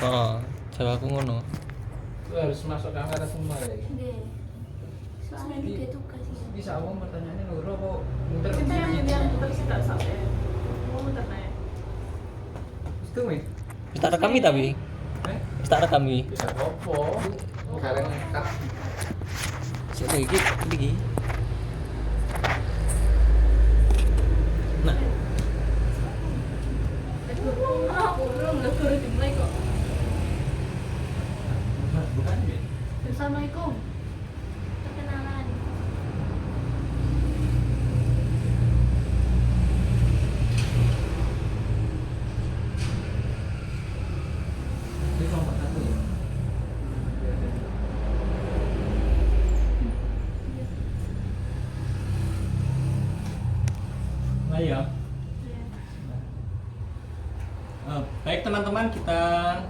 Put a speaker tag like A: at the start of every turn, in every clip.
A: Oh, Jawaku ngono.
B: Itu harus masuk kamera semua ya.
C: Nggih. Soalnya ini tugas sih.
B: Bisa awam pertanyaannya loro kok muter
D: Kita yang
B: begini.
D: yang muter sih tak sampai. Mau muter naik.
B: Itu mi.
A: Wis tak rekam iki tapi.
B: Eh?
A: Wis tak rekam iki.
B: Bisa apa? Sekarang cut.
A: Sik iki. Nah,
D: Aku belum baru dimulai kok.
B: Bukan ya?
D: Assalamualaikum.
C: Perkenalan.
B: Ini kelompok satu ya? Nah ya. Baik teman-teman, kita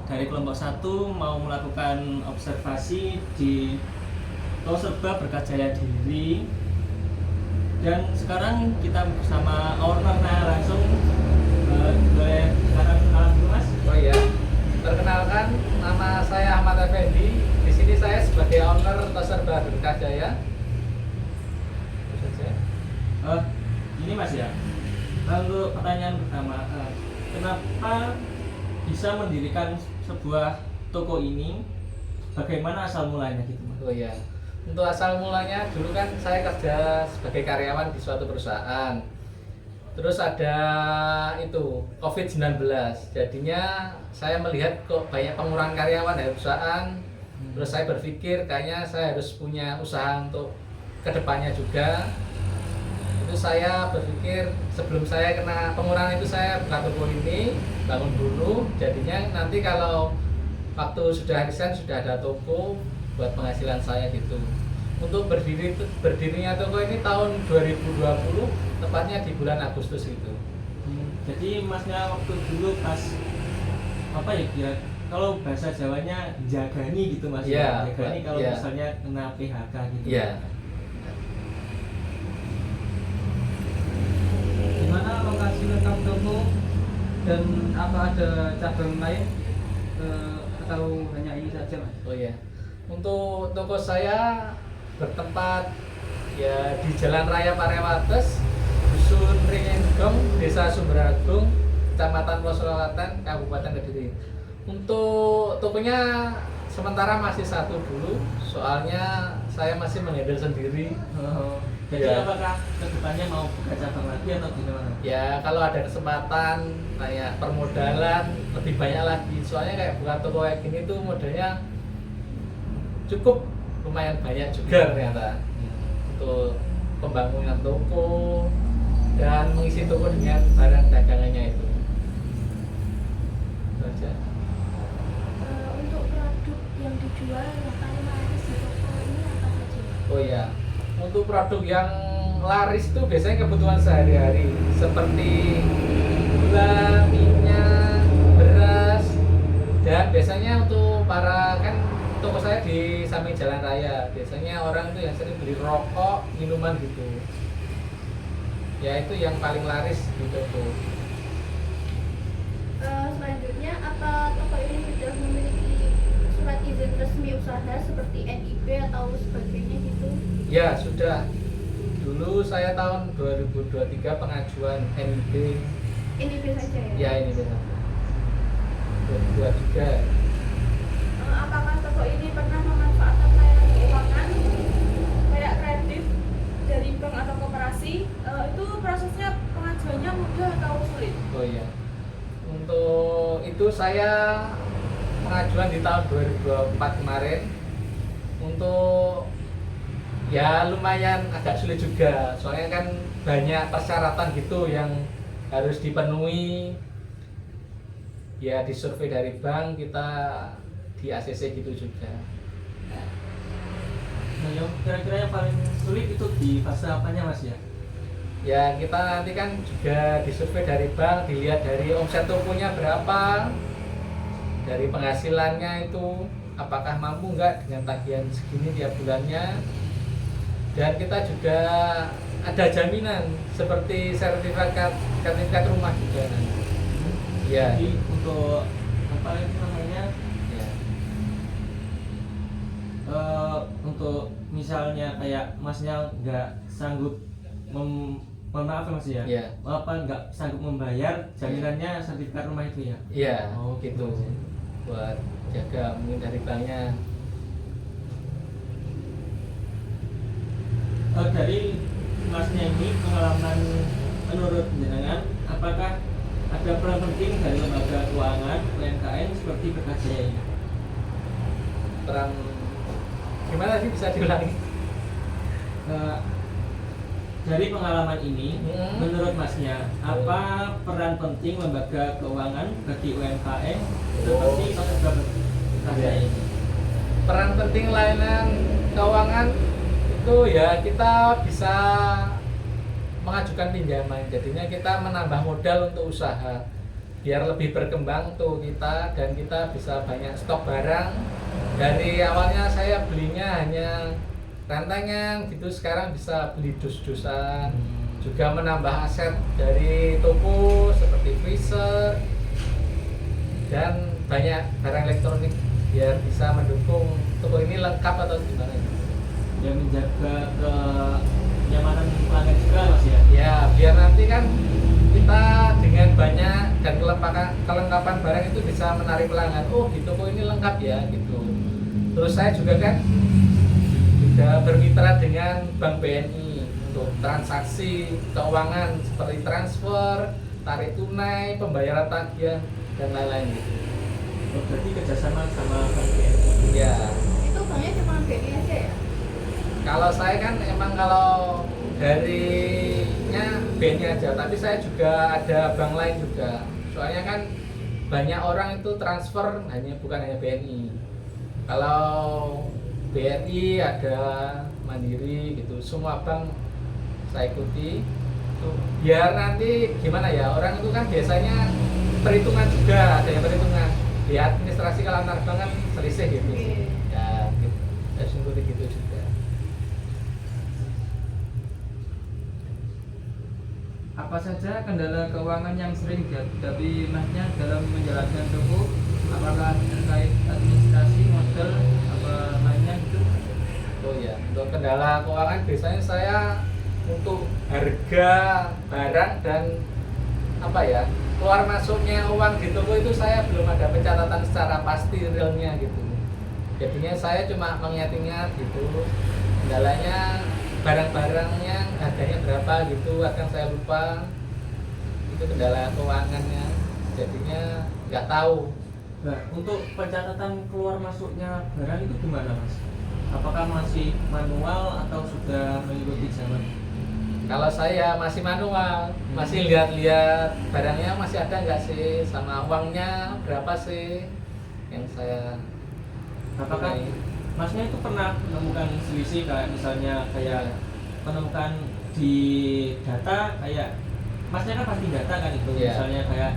B: dari kelompok 1 mau melakukan observasi di Tol Serba Berkajaya Diri. Dan sekarang kita bersama owner. Nah langsung boleh sekarang kenalan dulu Mas. Oh iya, perkenalkan nama saya Ahmad Effendi. Di sini saya sebagai owner Tol Serba Berkajaya. Terus saja. Ini Mas ya. Lalu pertanyaan pertama, kenapa bisa mendirikan sebuah toko ini? Bagaimana asal mulanya gitu Mas? Oh iya. Untuk asal mulanya dulu kan saya kerja sebagai karyawan di suatu perusahaan. Terus ada itu COVID-19. Jadinya saya melihat kok banyak pengurangan karyawan dari perusahaan. Terus saya berpikir kayaknya saya harus punya usaha untuk kedepannya juga. Itu saya berpikir sebelum saya kena pengurangan itu saya buka toko ini, bangun dulu. Jadinya nanti kalau waktu sudah resign sudah ada toko buat penghasilan saya gitu. Untuk berdirinya toko ini tahun 2020, tepatnya di bulan Agustus itu.
A: Jadi Masnya waktu dulu pas apa ya? Kalau bahasa Jawanya jagani gitu Mas.
B: Iya,
A: Jagani kalau
B: iya.
A: misalnya kena PHK gitu.
B: Iya.
E: Di mana lokasi letak toko dan apa ada cabang lain atau hanya ini saja Mas?
B: Oh iya. Untuk toko saya bertempat ya di Jalan Raya Parewates, Dusun Ringengong, Desa Sumberagung, Kecamatan Selatan, Kabupaten Kediri. Untuk tokonya sementara masih satu dulu, soalnya saya masih menghandle sendiri.
A: Jadi
B: Ya.
A: apakah kedepannya mau buka cabang lagi atau gimana?
B: Ya kalau ada kesempatan kayak permodalan lebih banyak lagi, soalnya kayak buka toko kayak gini tuh modalnya cukup lumayan banyak juga ternyata untuk pembangunan toko dan mengisi toko dengan barang dagangannya itu. Itu aja.
C: Untuk produk yang dijual yang paling laris di toko ini apa saja?
B: Oh ya, untuk produk yang laris itu biasanya kebutuhan sehari-hari seperti gula, minyak, beras, dan biasanya untuk para kan toko saya di samping jalan raya, biasanya orang itu yang sering beli rokok, minuman gitu. Ya itu yang paling laris di toko.
C: Selanjutnya, apa toko ini sudah memiliki surat izin resmi usaha seperti NIB atau sebagainya gitu?
B: Ya sudah. Dulu saya tahun 2023 pengajuan NIB.
C: NIB saja ya?
B: Ya ini benar. 2023.
D: Apakah toko ini pernah memanfaatkan layanan keuangan kayak kredit dari bank atau koperasi? Itu prosesnya pengajuannya mudah atau sulit?
B: Oh iya. Untuk itu saya pengajuan di tahun 2024 kemarin. Untuk ya lumayan agak sulit juga. Soalnya kan banyak persyaratan gitu yang harus dipenuhi. Ya disurvei dari bank, kita di ACC gitu juga.
A: Nah, yang kira-kira yang paling sulit itu di fase apanya Mas ya?
B: Ya kita nanti kan juga disurvei dari bank, dilihat dari omset tokonya berapa, dari penghasilannya itu apakah mampu nggak dengan tagihan segini tiap bulannya. Dan kita juga ada jaminan seperti sertifikat rumah juga. Ya.
A: Jadi untuk apa itu namanya misalnya kayak masnya nggak sanggup mohon maaf ya mas ya,
F: Iya.
A: apa nggak sanggup membayar jaminannya sertifikat rumah itu ya?
F: Iya,
A: Oh,
F: gitu. Buat jaga mungkin dari banknya.
A: Dari masnya ini pengalaman menurut jenengan, apakah ada peran penting dari lembaga keuangan UMKM seperti Berkajaya ini?
F: Perang gimana sih, bisa diulangi?
A: Eh, dari pengalaman ini, menurut masnya, apa peran penting lembaga keuangan bagi UMKM seperti lembaga Berkajaya ini?
F: Peran penting layanan keuangan itu ya kita bisa mengajukan pinjaman, jadinya kita menambah modal untuk usaha biar lebih berkembang tuh kita, dan kita bisa banyak stok barang. Dari awalnya saya belinya hanya rentengan gitu, sekarang bisa beli dus-dusan, juga menambah aset dari toko seperti freezer dan banyak barang elektronik biar bisa mendukung toko ini lengkap atau gimana.
A: Ya menjaga kenyamanan pelanggan juga mas ya.
F: Ya, biar nanti kan kita dengan banyak dan kelengkapan barang itu bisa menarik pelanggan. Oh, di toko ini lengkap ya gitu. Terus saya juga kan bermitra dengan Bank BNI untuk transaksi keuangan seperti transfer, tarik tunai, pembayaran tagihan dan lain-lain gitu.
A: Oh, berarti kerjasama sama Bank BNI.
F: Ya,
C: Itu banknya cuma BNI aja ya?
F: kalau saya kan emang kalau darinya BNI aja, tapi saya juga ada bank lain juga. Soalnya kan banyak orang itu transfer bukan hanya BNI. Kalau BRI ada Mandiri gitu, semua bank saya ikuti. Biar nanti gimana ya, orang itu kan biasanya perhitungan juga, ada yang perhitungan di administrasi kalau antar bank kan selisih gitu. Ya, gitu. Ya seperti gitu juga.
E: Apa saja kendala keuangan yang sering dihadapi masnya dalam menjalankan toko? Apakah terkait administrasi, modal, apa lainnya gitu?
F: Oh ya, untuk kendala keuangan biasanya saya untuk harga barang dan apa ya, keluar masuknya uang di toko itu saya belum ada pencatatan secara pasti realnya gitu. Jadinya saya cuma mengingat-ingat gitu. Kendalanya barang-barangnya harganya berapa gitu, kadang saya lupa. Itu kendala keuangannya. Jadinya nggak tahu.
A: Nah, untuk pencatatan keluar masuknya barang itu gimana mas? Apakah masih manual atau sudah mengikuti zaman?
F: Kalau saya masih manual, masih lihat-lihat barangnya masih ada nggak sih, sama uangnya berapa sih yang saya.
A: Apakah masnya itu pernah menemukan selisih kayak misalnya kayak menemukan di data kayak masnya kan pasti data kan itu, misalnya kayak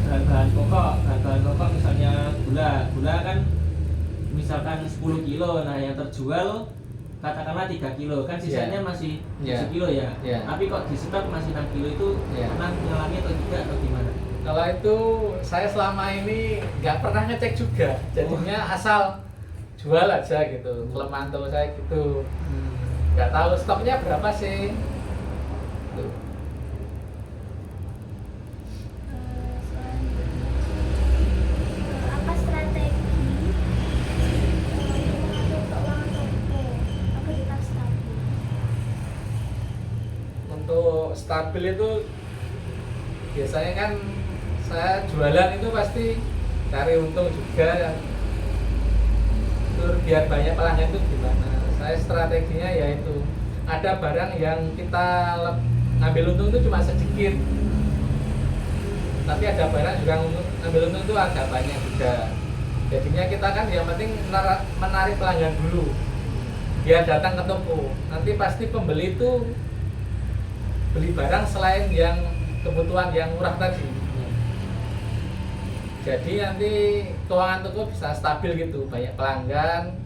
A: bahan-bahan pokok misalnya gula kan misalkan 10 kilo, nah yang terjual katakanlah 3 kilo kan sisanya masih 7 kilo ya, tapi kok di stok masih 6 kilo itu pernah mengalami atau tidak atau gimana?
F: Kalau itu saya selama ini nggak pernah ngecek juga, jadinya asal jual aja gitu. Kelemahan toko saya gitu, nggak tahu stoknya berapa sih. Tuh.
C: Apa strategi mengatur keuangan toko agar tetap stabil?
F: Untuk stabil itu biasanya kan saya jualan itu pasti cari untung juga. Terus biar banyak pelanggan itu gimana? Saya strateginya yaitu ada barang yang kita ngambil untung itu cuma sedikit, tapi ada barang juga ngambil untung itu agak banyak juga. Jadinya kita kan yang penting menarik pelanggan dulu, dia datang ke toko. Nanti pasti pembeli itu beli barang selain yang kebutuhan yang murah tadi. Jadi nanti keuangan toko bisa stabil gitu, banyak pelanggan,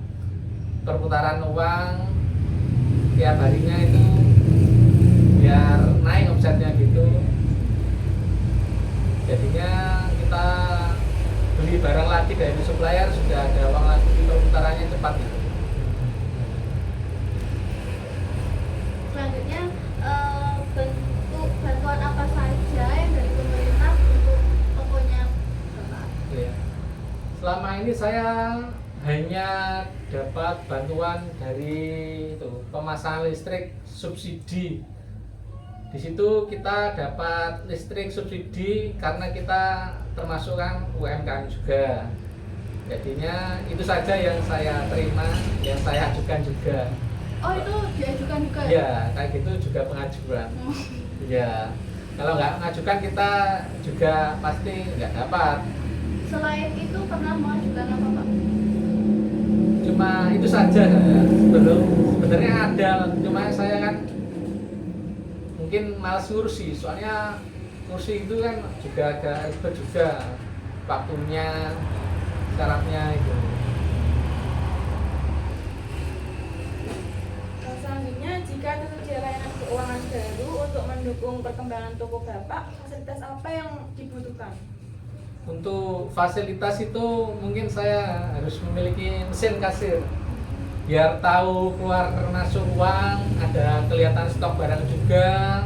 F: perputaran uang tiap harinya itu biar naik omsetnya gitu. Jadinya kita beli barang lagi dari supplier sudah ada uang lagi, perputarannya cepat gitu. ini saya hanya dapat bantuan dari itu pemasangan listrik subsidi. Di situ kita dapat listrik subsidi karena kita termasuk kan UMKM juga. Jadinya itu saja yang saya terima, yang saya ajukan juga.
C: Oh itu diajukan juga ya?
F: Ya, kayak gitu juga pengajuan. Ya, kalau nggak mengajukan kita juga pasti nggak dapat.
C: Selain itu pernah mengajukan apa Pak?
F: Cuma itu saja saya. Sebenarnya ada, cuma saya kan mungkin malas kursi, soalnya kursi itu kan juga agak ribet juga waktunya, syaratnya itu.
D: Selanjutnya, jika tersedia layanan keuangan baru untuk mendukung perkembangan toko Bapak, fasilitas apa yang dibutuhkan?
F: Untuk fasilitas itu mungkin saya harus memiliki mesin kasir biar tahu keluar masuk uang, ada kelihatan stok barang juga,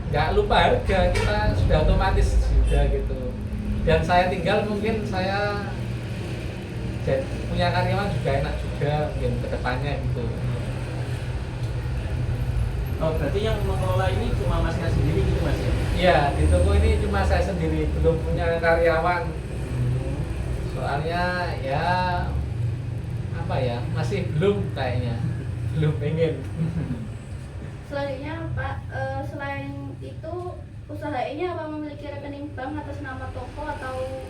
F: nggak lupa harga, kita sudah otomatis juga gitu. Dan saya tinggal mungkin saya punya karyawan juga enak juga mungkin kedepannya gitu.
A: Oh berarti yang mengelola ini cuma masnya sendiri gitu mas ya?
F: Iya, di toko ini cuma saya sendiri, belum punya karyawan. Soalnya ya apa ya, masih belum kayaknya, belum pengen.
C: Selanjutnya Pak, selain itu usaha ini apa memiliki rekening bank atas nama toko atau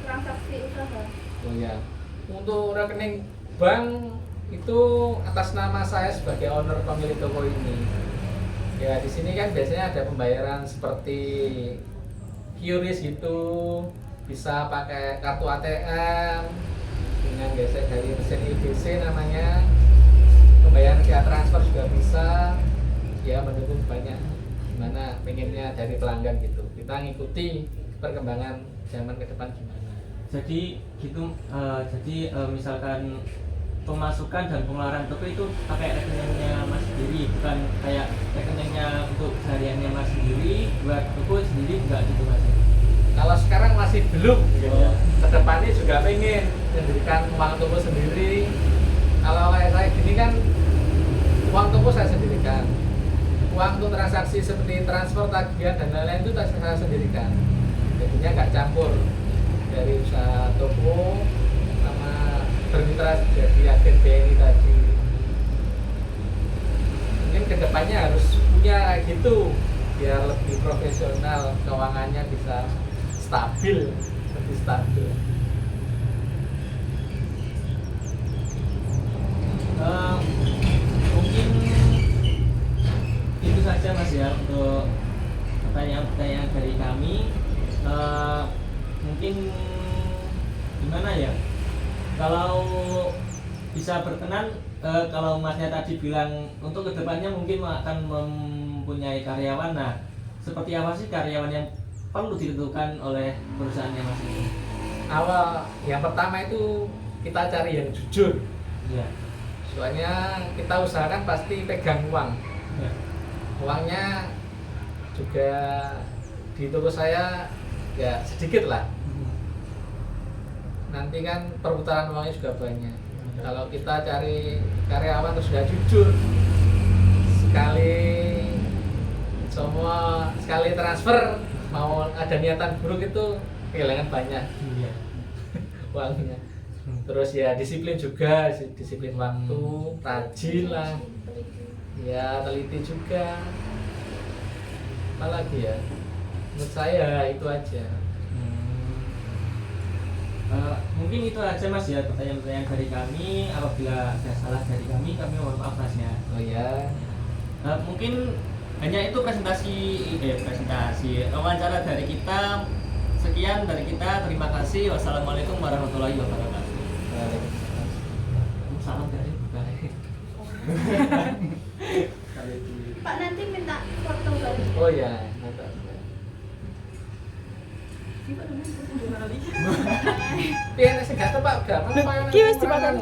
C: transaksi usaha?
F: Oh ya, untuk rekening bank itu atas nama saya sebagai owner pemilik toko ini. Ya di sini kan biasanya ada pembayaran seperti QRIS gitu, bisa pakai kartu ATM dengan gesek dari mesin IDC namanya, pembayaran via transfer juga bisa. Ya mendukung banyak gimana pengennya dari pelanggan gitu, kita ngikuti perkembangan zaman ke depan gimana.
A: Jadi gitu, misalkan pemasukan dan pengeluaran toko itu pakai rekeningnya mas sendiri, bukan kayak rekeningnya untuk hariannya mas sendiri, buat toko sendiri enggak gitu mas?
F: Kalau sekarang masih belum, gitu. Kedepannya juga pengen mendirikan uang toko sendiri. Kalau kayak saya gini kan uang toko saya sendirikan, uang untuk transaksi seperti transfer, tagihan dan lain-lain itu saya sendirikan. Jadinya nggak campur dari usaha toko sama bermitra jadi agen BNI tadi. Mungkin kedepannya harus punya kayak gitu biar lebih profesional, keuangannya bisa stabil, lebih stabil.
A: Mungkin itu saja mas ya untuk pertanyaan-pertanyaan dari kami. Mungkin gimana ya, kalau bisa berkenan, kalau masnya tadi bilang untuk kedepannya mungkin akan mempunyai karyawan. Nah, seperti apa sih karyawan yang perlu ditentukan oleh perusahaannya mas ini?
F: Awal yang pertama itu kita cari yang jujur.
A: Ya.
F: Soalnya kita usahakan pasti pegang uang.
A: Ya.
F: Uangnya juga di toko saya ya sedikit lah. Nanti kan perputaran uangnya juga banyak. Kalau kita cari karyawan terus sudah jujur, sekali transfer mau ada niatan buruk itu kehilangan banyak uangnya. Terus ya disiplin juga, disiplin waktu, rajin lah, ya teliti juga. Apalagi ya, menurut saya itu aja.
A: Mungkin itu aja mas ya pertanyaan-pertanyaan dari kami. Apabila ada salah dari kami mohon maaf mas ya.
F: Oh ya.
B: Mungkin hanya itu presentasi wawancara dari kita. Sekian dari kita, terima kasih. Wassalamualaikum warahmatullahi wabarakatuh.
A: Salam dari
C: Pak nanti minta foto balik.
F: Oh ya, nanti. Piye nek sing gak tepak gak apa-apa.
D: Ki wis dipakai.